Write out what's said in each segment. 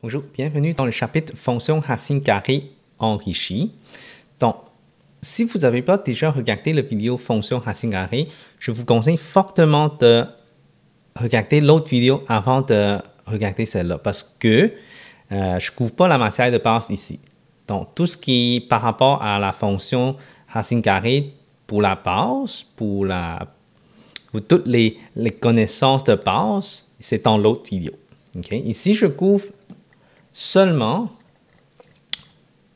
Bonjour, bienvenue dans le chapitre fonction racine carrée enrichie. Donc, si vous n'avez pas déjà regardé la vidéo fonction racine carrée, je vous conseille fortement de regarder l'autre vidéo avant de regarder celle-là parce que je ne couvre pas la matière de base ici. Donc, tout ce qui est par rapport à la fonction racine carrée pour la base, pour toutes les connaissances de base, c'est dans l'autre vidéo. Okay? Ici, je couvre seulement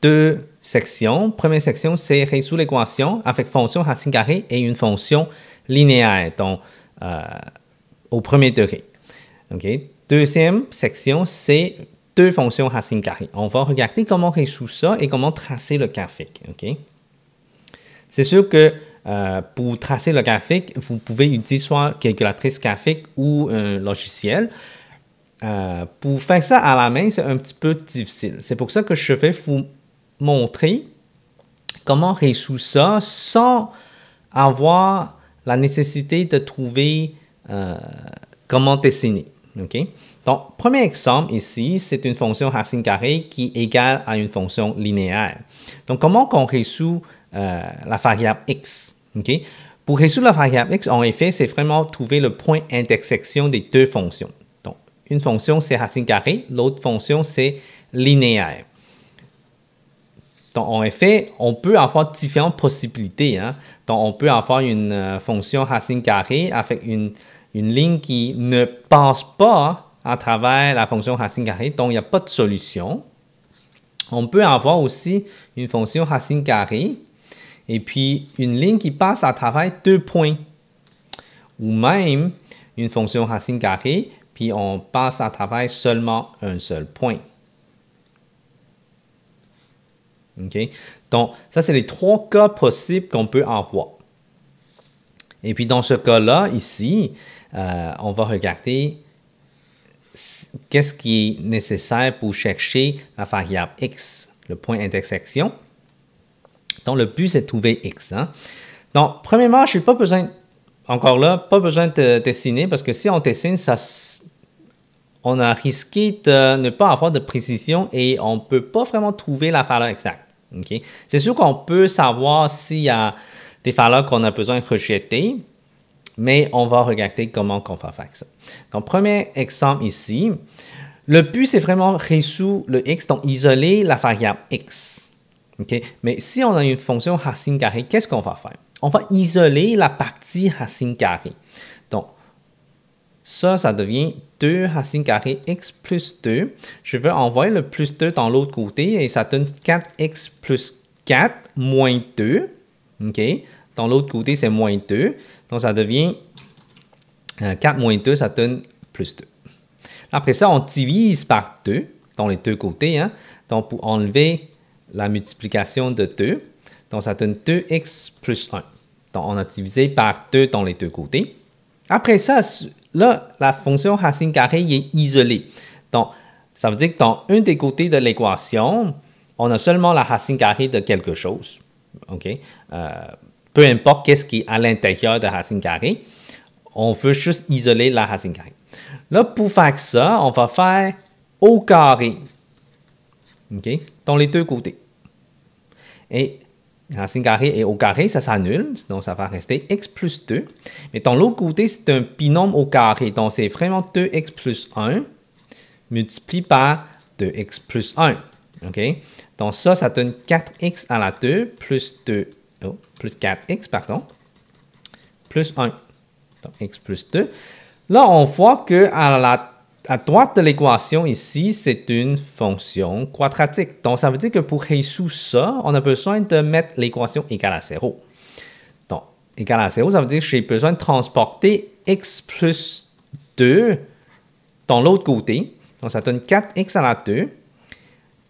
deux sections. Première section, c'est résoudre l'équation avec fonction racine carrée et une fonction linéaire, donc au premier degré. Okay? Deuxième section, c'est deux fonctions racine carrée. On va regarder comment résoudre ça et comment tracer le graphique. Okay? C'est sûr que pour tracer le graphique, vous pouvez utiliser soit calculatrice graphique ou un logiciel. Pour faire ça à la main, c'est un petit peu difficile. C'est pour ça que je vais vous montrer comment résoudre ça sans avoir la nécessité de trouver comment dessiner. Okay? Donc, premier exemple ici, c'est une fonction racine carrée qui est égale à une fonction linéaire. Donc, comment on résout la variable x? Okay? Pour résoudre la variable x, en effet, c'est vraiment trouver le point d'intersection des deux fonctions. Donc, une fonction, c'est racine carrée, l'autre fonction, c'est linéaire. Donc, en effet, on peut avoir différentes possibilités. Hein? Donc, on peut avoir une fonction racine carrée avec une ligne qui ne passe pas à travers la fonction racine carrée, donc il n'y a pas de solution. On peut avoir aussi une fonction racine carrée et puis une ligne qui passe à travers deux points. Ou même une fonction racine carrée, puis on passe à travers seulement un seul point. Okay? Donc, ça, c'est les trois cas possibles qu'on peut avoir. Et puis, dans ce cas-là, ici, on va regarder qu'est-ce qui est nécessaire pour chercher la variable x, le point d'intersection. Donc, le but, c'est de trouver x. Hein? Donc, premièrement, je n'ai pas besoin, encore là, pas besoin de dessiner parce que si on dessine, on a risqué de ne pas avoir de précision et on ne peut pas vraiment trouver la valeur exacte. Okay? C'est sûr qu'on peut savoir s'il y a des valeurs qu'on a besoin de rejeter, mais on va regarder comment on va faire ça. Donc, premier exemple ici, le but, c'est vraiment résoudre le x, donc isoler la variable x. Okay? Mais si on a une fonction racine carrée, qu'est-ce qu'on va faire? On va isoler la partie racine carrée. Donc, ça devient 2 racine carrée x plus 2. Je vais envoyer le plus 2 dans l'autre côté et ça donne 4x plus 4 moins 2. Okay? Dans l'autre côté, c'est moins 2. Donc, ça devient 4 moins 2, ça donne plus 2. Après ça, on divise par 2 dans les deux côtés. Hein? Donc, pour enlever la multiplication de 2, donc ça donne 2x plus 1. Donc, on a divisé par 2 dans les deux côtés. Après ça, là, la fonction racine carrée est isolée. Donc, ça veut dire que dans un des côtés de l'équation, on a seulement la racine carrée de quelque chose. Okay? Peu importe qu'est-ce qui est à l'intérieur de la racine carrée, on veut juste isoler la racine carrée. Là, pour faire ça, on va faire au carré. Okay? Dans les deux côtés. Et racine carrée et au carré, ça s'annule, donc ça va rester x plus 2. Mais dans l'autre côté, c'est un binôme au carré, donc c'est vraiment 2x plus 1 multiplié par 2x plus 1. Okay? Donc ça donne 4x à la 2 plus 2, plus 4x, pardon, plus 1. Donc x plus 2. Là, on voit qu'à droite de l'équation ici, c'est une fonction quadratique. Donc, ça veut dire que pour résoudre ça, on a besoin de mettre l'équation égale à 0. Donc, égale à 0, ça veut dire que j'ai besoin de transporter x plus 2 dans l'autre côté. Donc, ça donne 4x à la 2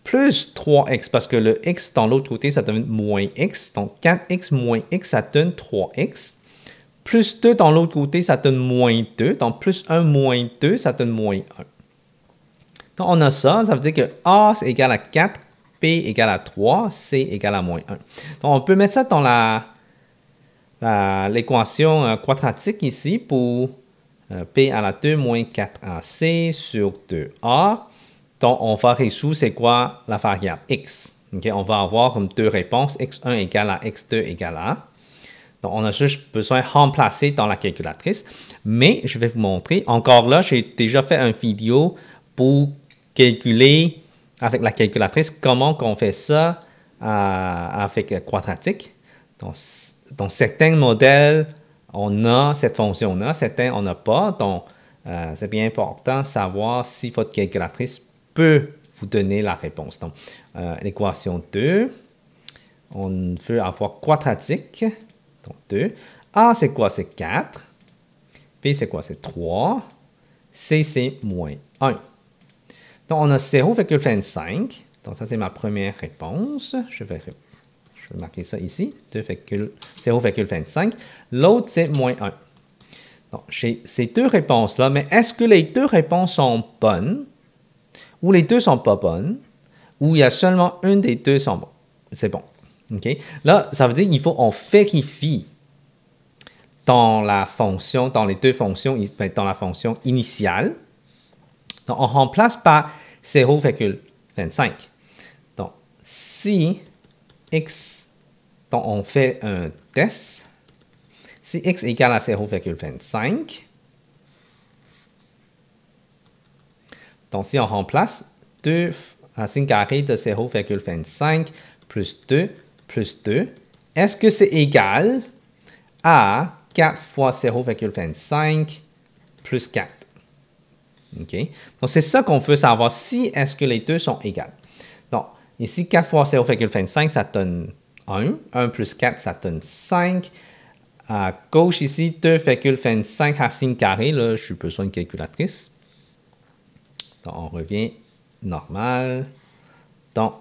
plus 3x, parce que le x dans l'autre côté, ça donne moins x. Donc, 4x moins x, ça donne 3x. Plus 2 dans l'autre côté, ça donne moins 2. Donc, plus 1 moins 2, ça donne moins 1. Donc, on a ça. Ça veut dire que A c'est égal à 4, P égale à 3, C égale à moins 1. Donc, on peut mettre ça dans l'équation quadratique ici pour P à la 2 moins 4AC sur 2A. Donc, on va résoudre c'est quoi la variable x. Okay? On va avoir comme deux réponses, x1 égale à x2 égale à. Donc, on a juste besoin de remplacer dans la calculatrice. Mais je vais vous montrer. Encore là, j'ai déjà fait une vidéo pour calculer avec la calculatrice comment on fait ça avec quadratique. Donc, dans certains modèles, on a cette fonction-là, certains, on n'a pas. Donc, c'est bien important de savoir si votre calculatrice peut vous donner la réponse. Donc, l'équation 2, on veut avoir quadratique. Donc, 2. A, c'est quoi? C'est 4. B, c'est quoi? C'est 3. C, c'est moins 1. Donc, on a 0,25. Donc, ça, c'est ma première réponse. Je vais marquer ça ici. 0,25. L'autre, c'est moins 1. Donc, j'ai ces deux réponses-là, mais est-ce que les deux réponses sont bonnes ou les deux ne sont pas bonnes ou il y a seulement une des deux sont bonnes? C'est bon. Okay? Là, ça veut dire qu'il faut qu'on vérifie dans la fonction, dans les deux fonctions, dans la fonction initiale. Donc, on remplace par 0,25. Donc, si x, donc on fait un test, si x égale à 0,25, donc si on remplace 2 racine carrée de 0,25 plus 2 plus 2, est-ce que c'est égal à 4 fois 0,25 plus 4? Okay? Donc, c'est ça qu'on veut savoir, si est-ce que les deux sont égales. Donc, ici, 4 fois 0,25, ça donne 1. 1 plus 4, ça donne 5. À gauche, ici, 2,25 racine carrée. Là, je suis besoin de calculatrice. Donc, on revient normal. Donc,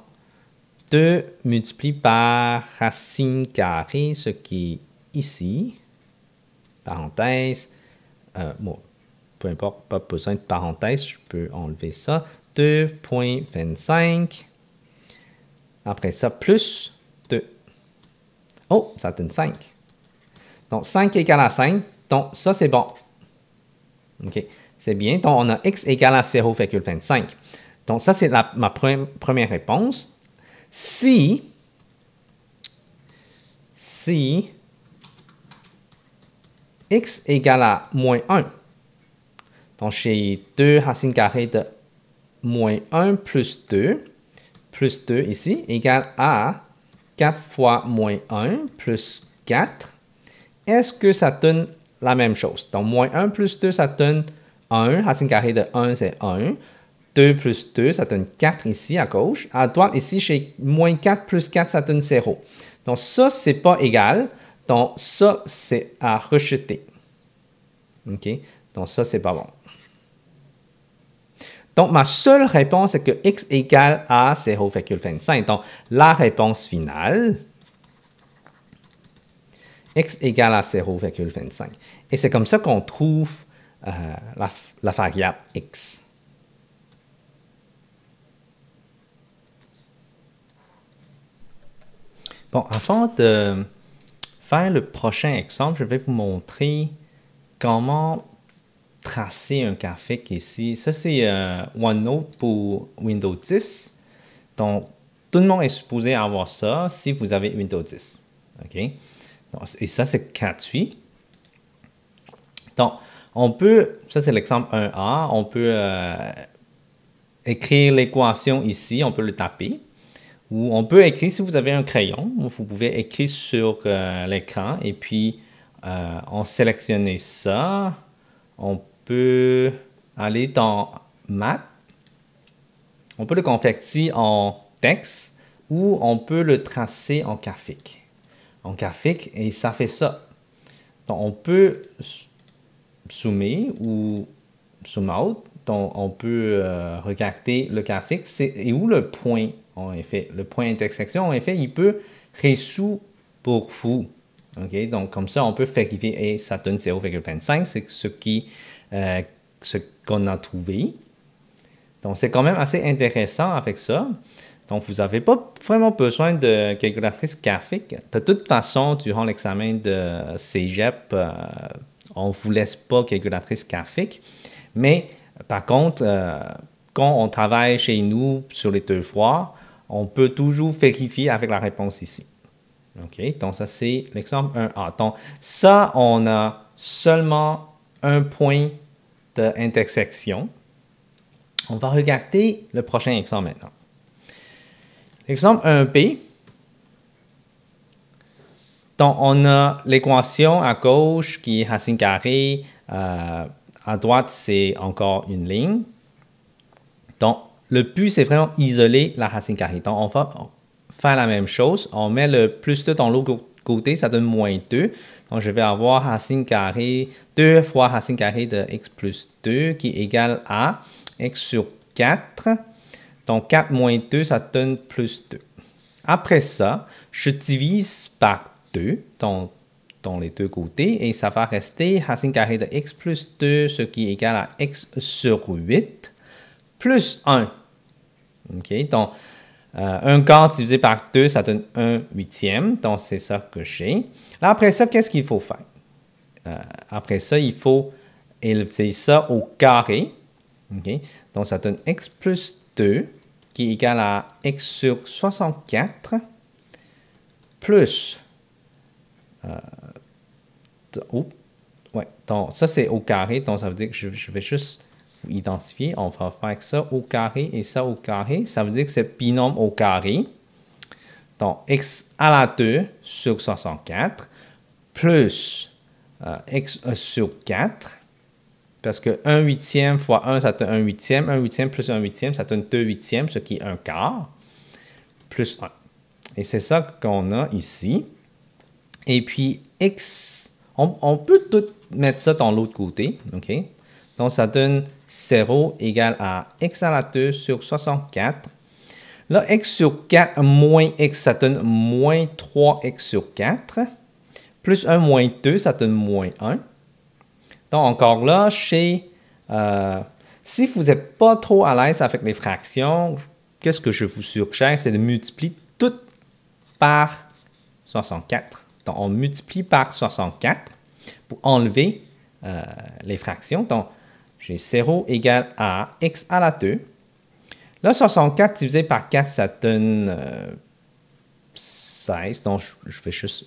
2 multiplié par racine carrée, ce qui est ici. Parenthèse. Bon, peu importe, pas besoin de parenthèse, je peux enlever ça. 2,25. Après ça, plus 2. Oh, ça donne 5. Donc, 5 égale à 5. Donc, ça, c'est bon. OK, c'est bien. Donc, on a x égale à 0,25. Donc, ça, c'est ma première réponse. Si x égale à moins 1, donc j'ai 2 racines carrées de moins 1 plus 2 ici, égale à 4 fois moins 1 plus 4. Est-ce que ça donne la même chose? Donc, moins 1 plus 2, ça donne 1. Racine carrée de 1, c'est 1. 2 plus 2, ça donne 4 ici à gauche. À droite, ici, j'ai moins 4 plus 4, ça donne 0. Donc, ça, c'est pas égal. Donc, ça, c'est à rejeter. OK? Donc, ça, c'est pas bon. Donc, ma seule réponse est que x égale à 0,25. Donc, la réponse finale, x égale à 0,25. Et c'est comme ça qu'on trouve la variable x. Bon, avant de faire le prochain exemple, je vais vous montrer comment tracer un graphique ici. Ça, c'est OneNote pour Windows 10. Donc, tout le monde est supposé avoir ça si vous avez Windows 10. OK? Donc, et ça, c'est gratuit. Donc, on peut, ça c'est l'exemple 1A, on peut écrire l'équation ici, on peut le taper. Ou on peut écrire, si vous avez un crayon, vous pouvez écrire sur l'écran et puis on sélectionne ça. On peut aller dans Math. On peut le convertir en texte ou on peut le tracer en graphique. En graphique, et ça fait ça. Donc, on peut zoomer ou zoom out. Donc, on peut regarder le graphique. Et où le point, en effet, le point d'intersection, en effet, il peut résoudre pour vous. Okay? Donc, comme ça, on peut vérifier et ça donne 0,25. C'est ce qu'on a trouvé. Donc, c'est quand même assez intéressant avec ça. Donc, vous n'avez pas vraiment besoin de calculatrice graphique. De toute façon, durant l'examen de Cégep, on ne vous laisse pas calculatrice graphique. Mais, par contre, quand on travaille chez nous sur les devoirs, on peut toujours vérifier avec la réponse ici. OK, donc ça c'est l'exemple 1A. Donc ça, on a seulement un point d'intersection. On va regarder le prochain exemple maintenant. L'exemple 1B. Donc on a l'équation à gauche qui est racine carrée. À droite, c'est encore une ligne. Donc le but, c'est vraiment isoler la racine carrée. Donc on va faire la même chose. On met le plus 2 dans l'autre côté, ça donne moins 2. Donc, je vais avoir racine carrée, 2 fois racine carrée de x plus 2 qui est égal à x sur 4. Donc, 4 moins 2, ça donne plus 2. Après ça, je divise par 2 dans les deux côtés et ça va rester racine carrée de x plus 2, ce qui est égal à x sur 8 plus 1. OK, donc, 1 quart divisé par 2, ça donne 1 huitième. Donc, c'est ça que j'ai. Là, après ça, qu'est-ce qu'il faut faire? Après ça, il faut élever ça au carré. Okay? Donc, ça donne x plus 2 qui est égal à x sur 64 plus... donc, ça, c'est au carré. Donc, ça veut dire que je vais juste vous identifier. On va faire ça au carré et ça au carré. Ça veut dire que c'est binôme au carré. Donc, x à la 2 sur 64 plus x sur 4. Parce que 1 huitième fois 1, ça donne 1 huitième. 1 huitième plus 1 huitième, ça donne 2 huitièmes, ce qui est 1 quart. Plus 1. Et c'est ça qu'on a ici. Et puis, x, on peut tout mettre ça dans l'autre côté. OK? Donc, ça donne 0 égale à x à la 2 sur 64. Là, x sur 4 moins x, ça donne moins 3x sur 4. Plus 1 moins 2, ça donne moins 1. Donc, encore là, si vous n'êtes pas trop à l'aise avec les fractions, qu'est-ce que je vous suggère, c'est de multiplier tout par 64. Donc, on multiplie par 64 pour enlever les fractions. Donc, j'ai 0 égale à x à la 2. Là, 64 divisé par 4, ça donne 16. Donc, je vais juste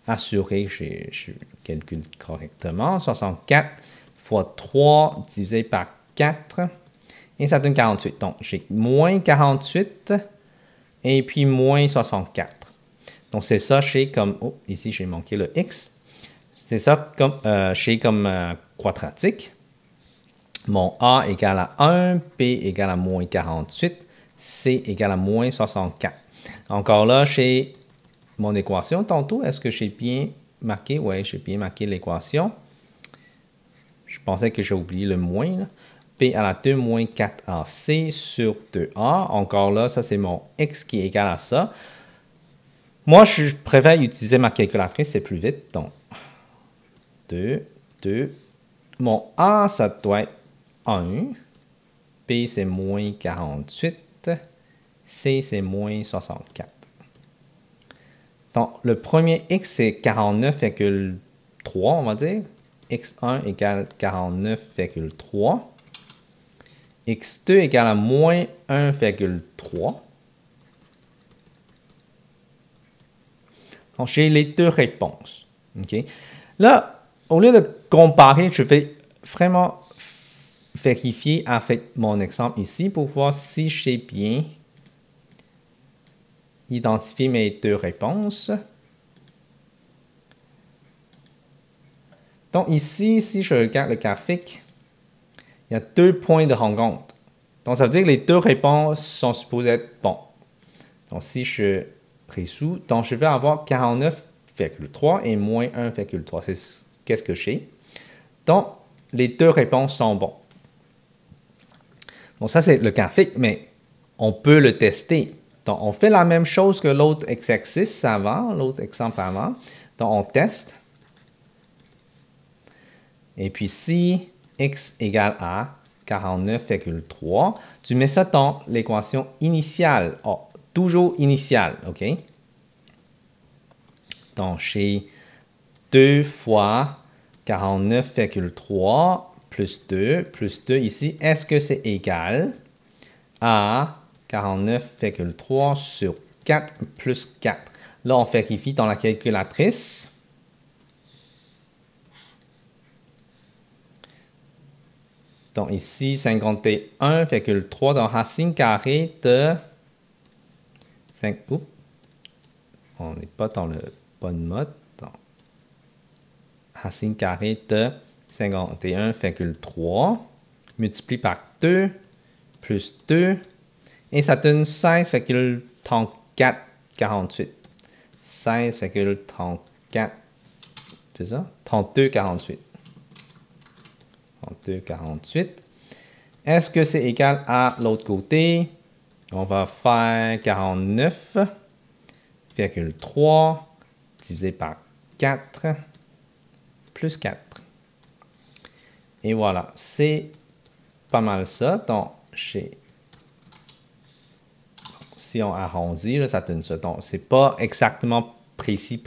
assurer que je calcule correctement. 64 fois 3 divisé par 4. Et ça donne 48. Donc, j'ai moins 48 et puis moins 64. Donc, c'est ça chez comme... Oh, ici, j'ai manqué le x. C'est ça comme, chez comme quadratique. Mon A égale à 1, B égale à moins 48, C égale à moins 64. Encore là, chez mon équation tantôt, est-ce que j'ai bien marqué? Oui, j'ai bien marqué l'équation. Je pensais que j'ai oublié le moins. Là. B à la 2 moins 4AC sur 2A. Encore là, ça c'est mon X qui est égal à ça. Moi, je préfère utiliser ma calculatrice, c'est plus vite. Donc, 2. Mon A, ça doit être 1. B, c'est moins 48. C, c'est moins 64. Donc, le premier X, c'est 49,3, on va dire. X1 égale 49,3. X2 égale à moins 1,3. Donc, j'ai les deux réponses. Okay? Là, au lieu de comparer, je vais vraiment vérifier avec mon exemple ici pour voir si j'ai bien identifié mes deux réponses. Donc ici, si je regarde le graphique, il y a 2 points de rencontre. Donc ça veut dire que les deux réponses sont supposées être bonnes. Donc si je résous, donc je vais avoir 49,3 et moins 1,3. C'est qu'est-ce que j'ai. Donc les deux réponses sont bonnes. Donc ça c'est le graphique, mais on peut le tester. Donc on fait la même chose que l'autre exercice avant, l'autre exemple avant. Donc on teste. Et puis si x égale à 49,3, tu mets ça dans l'équation initiale. Oh, toujours initiale, OK? Donc, j'ai 2 fois 49,3 plus 2 ici. Est-ce que c'est égal à 49,3 sur 4 plus 4? Là, on vérifie dans la calculatrice. Donc ici, 51,3 dans racine carrée de 5. Oups, on n'est pas dans le bon mode. Donc, racine carrée de 51,3 multiplié par 2 plus 2. Et ça donne 16,3448. 16,34, c'est ça? 32,48. 32,48. Est-ce que c'est égal à l'autre côté? On va faire 49,3 divisé par 4 plus 4. Et voilà, c'est pas mal ça. Donc, si on arrondit, là, ça donne ça. Donc, c'est pas exactement précis,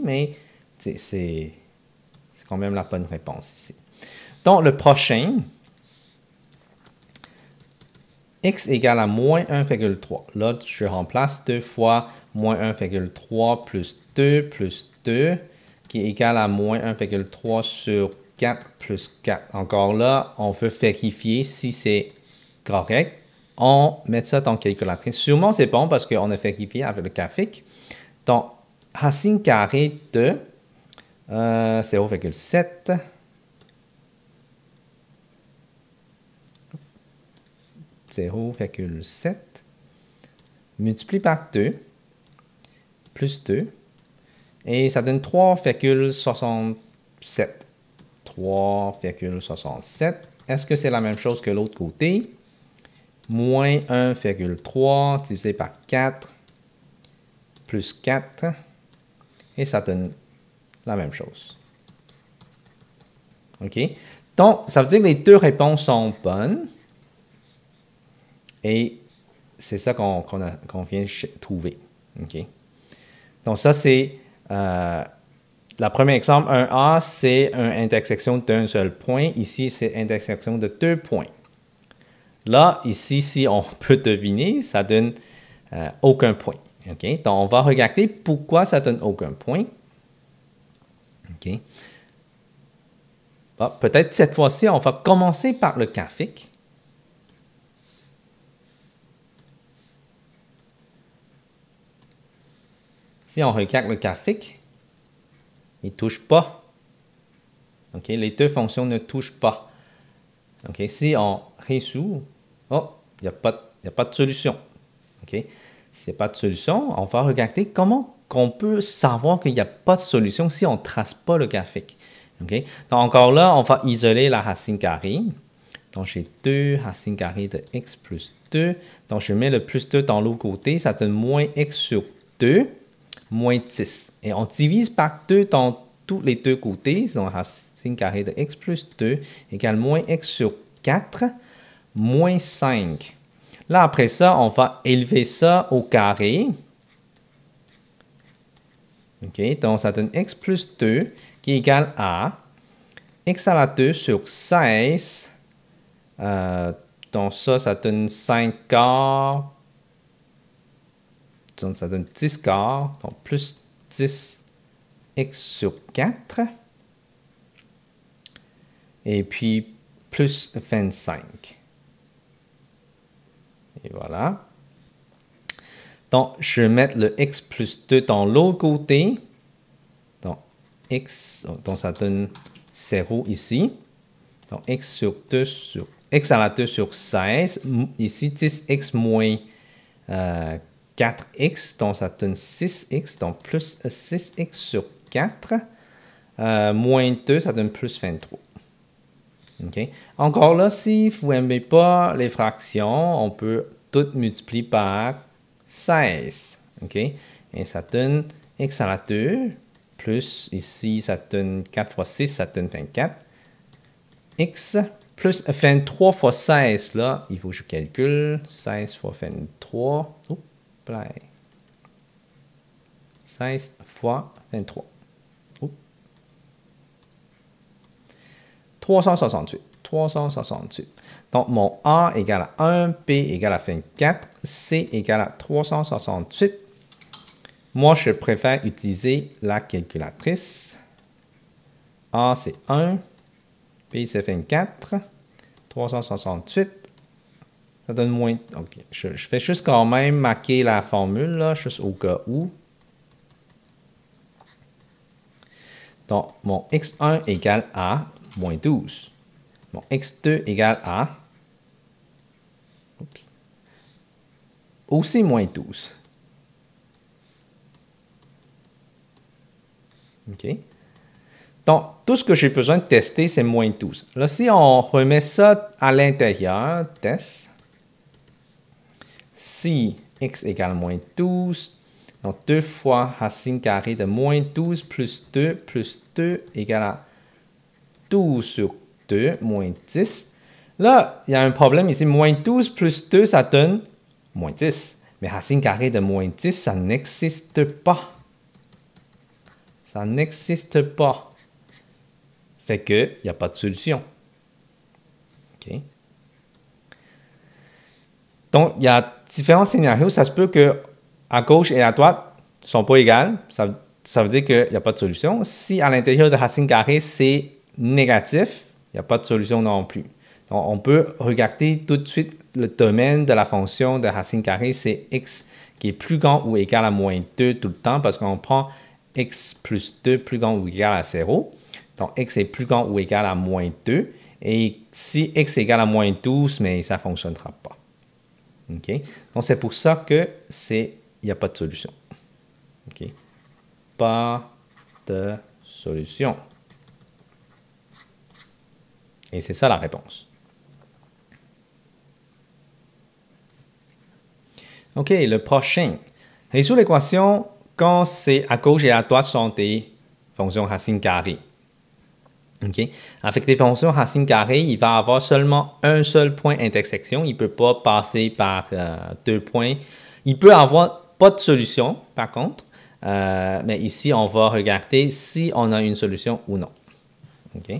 mais c'est quand même la bonne réponse ici. Donc, le prochain, x égale à moins 1,3. Là, je remplace 2 fois moins 1,3 plus 2, qui est égal à moins 1,3 sur 4 plus 4. Encore là, on veut vérifier si c'est correct. On met ça dans la calculatrice. Sûrement, c'est bon parce qu'on a vérifié avec le graphique. Donc, racine carrée de 0,7. 0,7 multiplié par 2 plus 2 et ça donne 3,67. 3,67. Est-ce que c'est la même chose que l'autre côté? Moins 1,3 divisé par 4 plus 4 et ça donne la même chose. OK? Donc, ça veut dire que les deux réponses sont bonnes. Et c'est ça qu'on vient trouver. Okay? Donc, ça, c'est le premier exemple. 1A, c'est une intersection d'un seul point. Ici, c'est une intersection de 2 points. Là, ici, si on peut deviner, ça donne aucun point. Okay? Donc, on va regarder pourquoi ça donne aucun point. Okay? Bon, peut-être cette fois-ci, on va commencer par le graphique. Si on regarde le graphique, il ne touche pas. Okay? Les deux fonctions ne touchent pas. Okay? Si on résout, oh, il n'y a pas de solution. Okay? S'il n'y a pas de solution, on va regarder comment on peut savoir qu'il n'y a pas de solution si on ne trace pas le graphique. Okay? Donc encore là, on va isoler la racine carrée. Donc j'ai 2 racine carrée de x plus 2. Donc je mets le plus 2 dans l'autre côté, ça donne moins x sur 2. Moins 10. Et on divise par 2 dans tous les deux côtés. Donc, racine carrée de x plus 2 égale moins x sur 4 moins 5. Là, après ça, on va élever ça au carré. OK, donc ça donne x plus 2 qui est égal à x à la 2 sur 16. Donc ça donne 5 quarts. Donc, ça donne 10 quarts, donc plus 10 x sur 4. Et puis, plus 25. Et voilà. Donc, je vais mettre le x plus 2 dans l'autre côté. Donc, x, donc ça donne 0 ici. Donc, x sur 2 sur x à la 2 sur 16. Ici, 10x moins 4x, donc ça donne 6x, donc plus 6x sur 4, moins 2, ça donne plus 23. Okay? Encore là, si vous n'aimez pas les fractions, on peut tout multiplier par 16. Okay? Et ça donne x à la 2, plus ici, ça donne 4 fois 6, ça donne 24. X plus 23 fois 16, là, il faut que je calcule. 16 fois 23. Oups. 16 fois 23. Oups. 368. 368. Donc, mon A égale à 1, B égale à 24, C égale à 368. Moi, je préfère utiliser la calculatrice. A, c'est 1. B, c'est 24. 368. Ça donne moins... OK. Je fais juste quand même marquer la formule, là, juste au cas où. Donc, mon x1 égale à moins 12. Mon x2 égale à... Oups, aussi moins 12. OK. Donc, tout ce que j'ai besoin de tester, c'est moins 12. Là, si on remet ça à l'intérieur, test, si x égale moins 12, donc 2 fois racine carrée de moins 12 plus 2 égale à 12 sur 2 moins 10. Là, il y a un problème ici. Moins 12 plus 2, ça donne moins 10. Mais racine carrée de moins 10, ça n'existe pas. Ça n'existe pas. Fait qu'il n'y a pas de solution. OK? Donc, il y a différents scénarios. Ça se peut que à gauche et à droite ne sont pas égales. Ça veut dire qu'il n'y a pas de solution. Si à l'intérieur de racine carrée, c'est négatif, il n'y a pas de solution non plus. Donc, on peut regarder tout de suite le domaine de la fonction de racine carrée, c'est x qui est plus grand ou égal à moins 2 tout le temps parce qu'on prend x plus 2 plus grand ou égal à 0. Donc, x est plus grand ou égal à moins 2. Et si x est égal à moins 12, mais ça ne fonctionnera pas. OK? Donc, c'est pour ça que il n'y a pas de solution. OK? Pas de solution. Et c'est ça la réponse. OK, le prochain. Résoudre l'équation quand c'est à gauche et à droite sont des fonctions racines carrées. OK? Avec les fonctions racines carrées, il va avoir seulement un seul point d'intersection. Il ne peut pas passer par deux points. Il peut avoir pas de solution, par contre. Mais ici, on va regarder si on a une solution ou non. OK?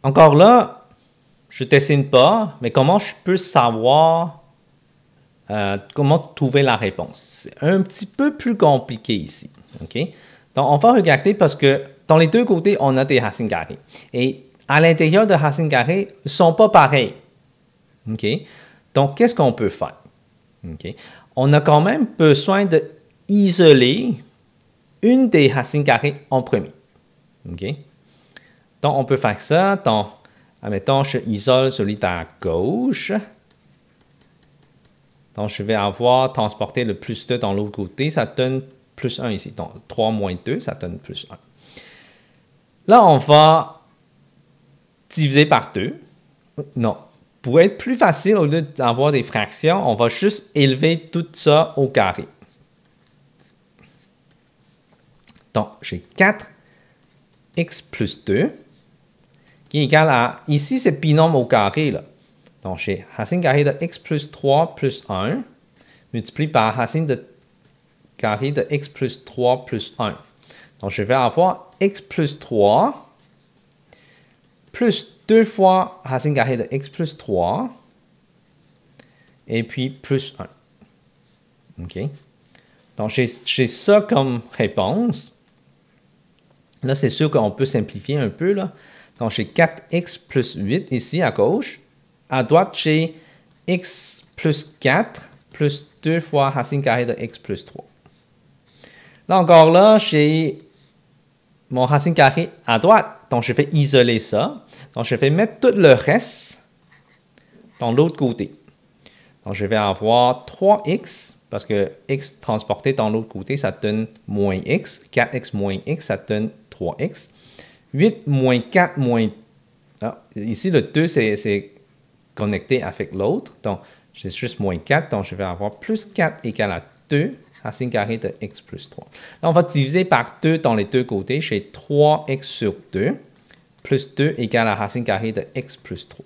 Encore là, je ne dessine pas, mais comment je peux savoir comment trouver la réponse? C'est un petit peu plus compliqué ici. OK? Donc, on va regarder parce que dans les deux côtés, on a des racines carrées. Et à l'intérieur de racines carrées, ils ne sont pas pareils. OK? Donc, qu'est-ce qu'on peut faire? OK? On a quand même besoin d'isoler une des racines carrées en premier. OK? Donc, on peut faire ça. Donc, admettons, je isole celui à gauche. Donc, je vais avoir transporté le plus 2 dans l'autre côté. Ça donne plus 1 ici. Donc, 3 moins 2, ça donne plus 1. Là, on va diviser par 2. Non. Pour être plus facile, au lieu d'avoir des fractions, on va juste élever tout ça au carré. Donc, j'ai 4x plus 2 qui est égal à... Ici, c'est binôme au carré, là. Donc, j'ai racine carrée de x plus 3 plus 1 multiplié par racine de carré de x plus 3 plus 1. Donc, je vais avoir x plus 3 plus 2 fois racine carrée de x plus 3 et puis plus 1. OK? Donc, j'ai ça comme réponse. Là, c'est sûr qu'on peut simplifier un peu, là. Donc, j'ai 4x plus 8 ici à gauche. À droite, j'ai x plus 4 plus 2 fois racine carrée de x plus 3. Là encore, là, j'ai mon racine carrée à droite. Donc, je vais isoler ça. Donc, je vais mettre tout le reste dans l'autre côté. Donc, je vais avoir 3x, parce que x transporté dans l'autre côté, ça donne moins x. 4x moins x, ça donne 3x. 8 moins 4 moins... Ah, ici, le 2, c'est connecté avec l'autre. Donc, j'ai juste moins 4. Donc, je vais avoir plus 4 égale à 2, racine carrée de x plus 3. Là, on va diviser par 2 dans les deux côtés. J'ai 3x sur 2 plus 2 égale à racine carrée de x plus 3.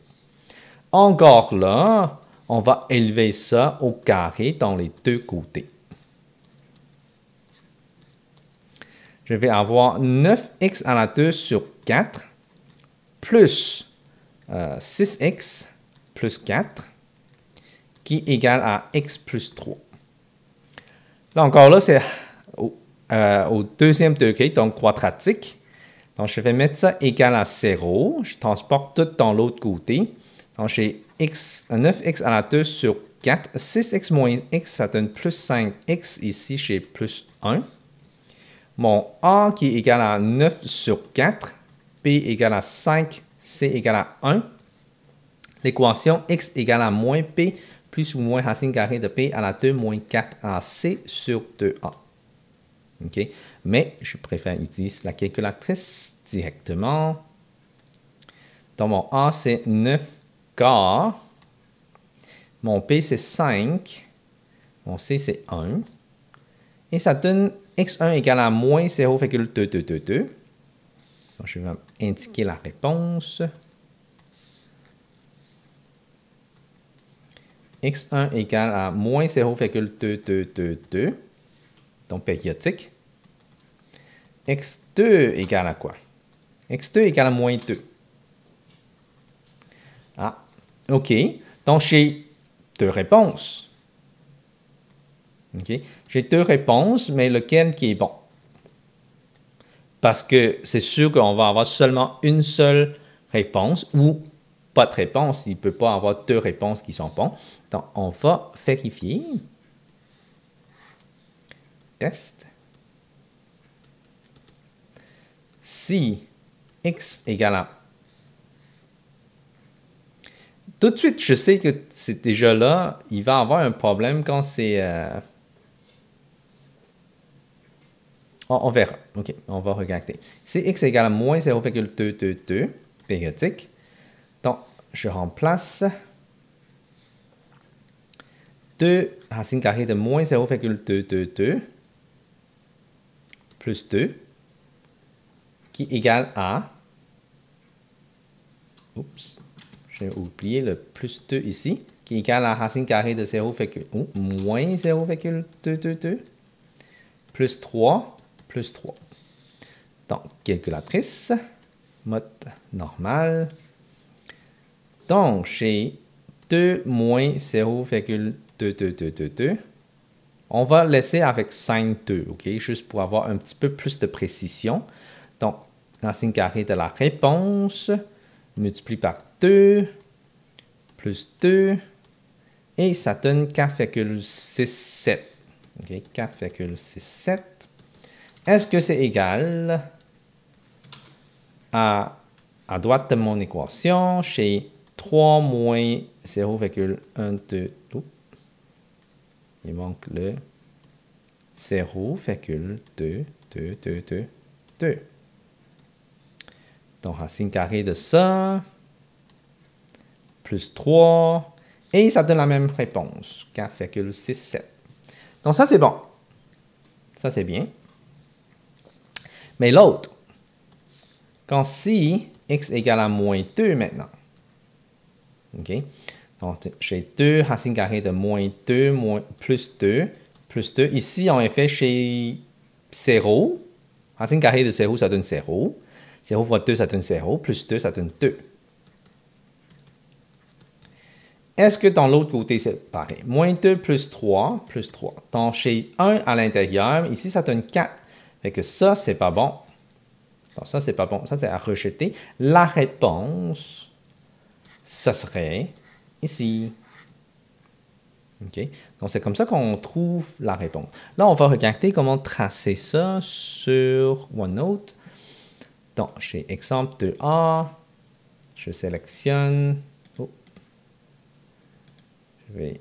Encore là, on va élever ça au carré dans les deux côtés. je vais avoir 9x à la 2 sur 4 plus 6x plus 4 qui est égal à x plus 3. Là encore, là, c'est au deuxième degré, donc quadratique. Donc, je vais mettre ça égal à 0. Je transporte tout dans l'autre côté. Donc, j'ai 9x à la 2 sur 4. 6x moins x, ça donne plus 5x. Ici, j'ai plus 1. Mon a qui est égal à 9 sur 4. B égale à 5. C égale à 1. L'équation x égale à moins p plus ou moins racine carrée de p à la 2 moins 4ac sur 2a. OK? Mais je préfère utiliser la calculatrice directement. Donc, mon a, c'est 9 quarts. Mon p, c'est 5. Mon c, c'est 1. Et ça donne x1 égale à moins 0,2222. Donc, je vais indiquer la réponse. x1 égale à moins 0,2222, donc périodique. x2 égale à quoi? x2 égale à moins 2. Ah, OK. Donc, j'ai deux réponses. OK. J'ai deux réponses, mais lequel qui est bon? Parce que c'est sûr qu'on va avoir seulement une seule réponse ou pas de réponse. Il ne peut pas avoir deux réponses qui sont bonnes. Donc, on va vérifier. Test. Si x égale à... Tout de suite, je sais que c'est déjà là. Il va avoir un problème quand c'est... On verra. OK, on va regarder. Si x égale à moins 0,222, périodique, donc je remplace 2 racine carrée de moins 0,222 plus 2 qui égale à... Oups, j'ai oublié le plus 2 ici, qui égale à racine carrée de moins 0,222 plus 3 plus 3. Donc, calculatrice, mode normal. Donc, j'ai 2 moins 0,2222. On va laisser avec 5,2, OK? Juste pour avoir un petit peu plus de précision. Donc, racine carrée de la réponse multiplie par 2 plus 2 et ça donne 4,67. OK? 4,67. Est-ce que c'est égal à droite de mon équation, j'ai 3 moins 0,12. Il manque le 0,2222. Donc, racine carrée de ça, plus 3, et ça donne la même réponse, 4,67. Donc, ça, c'est bon. Ça, c'est bien. Mais l'autre, quand si x égale à moins 2 maintenant, OK? Donc, j'ai 2 racine carrée de moins 2, plus 2, plus 2. Ici, en effet, chez 0, racine carrée de 0, ça donne 0. 0 fois 2, ça donne 0. Plus 2, ça donne 2. Est-ce que dans l'autre côté, c'est pareil? Moins 2 plus 3, plus 3. Donc, chez 1 à l'intérieur, ici, ça donne 4. Fait que ça, c'est pas bon. Donc, ça, c'est pas bon. Ça, c'est à rejeter. La réponse, ça serait ici. OK? Donc, c'est comme ça qu'on trouve la réponse. Là, on va regarder comment tracer ça sur OneNote. Donc, j'ai exemple 2A. Je sélectionne. Oh. Je vais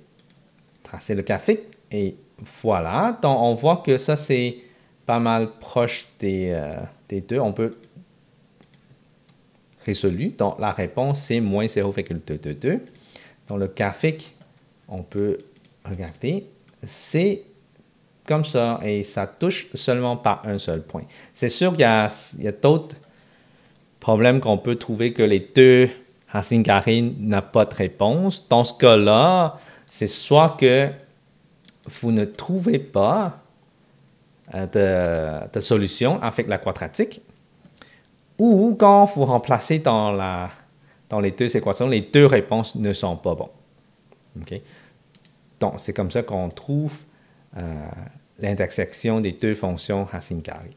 tracer le graphique. Et voilà. Donc, on voit que ça, c'est pas mal proche des deux. On peut résoudre. Donc, la réponse, c'est moins 0,222. Donc, le graphique, on peut regarder. C'est comme ça et ça touche seulement par un seul point. C'est sûr qu'il y a d'autres problèmes qu'on peut trouver que les deux racines carrées n'ont pas de réponse. Dans ce cas-là, c'est soit que vous ne trouvez pas de solution avec la quadratique. Ou quand vous remplacez dans les deux équations, les deux réponses ne sont pas bonnes. Okay? Donc, c'est comme ça qu'on trouve l'intersection des deux fonctions racine carrée.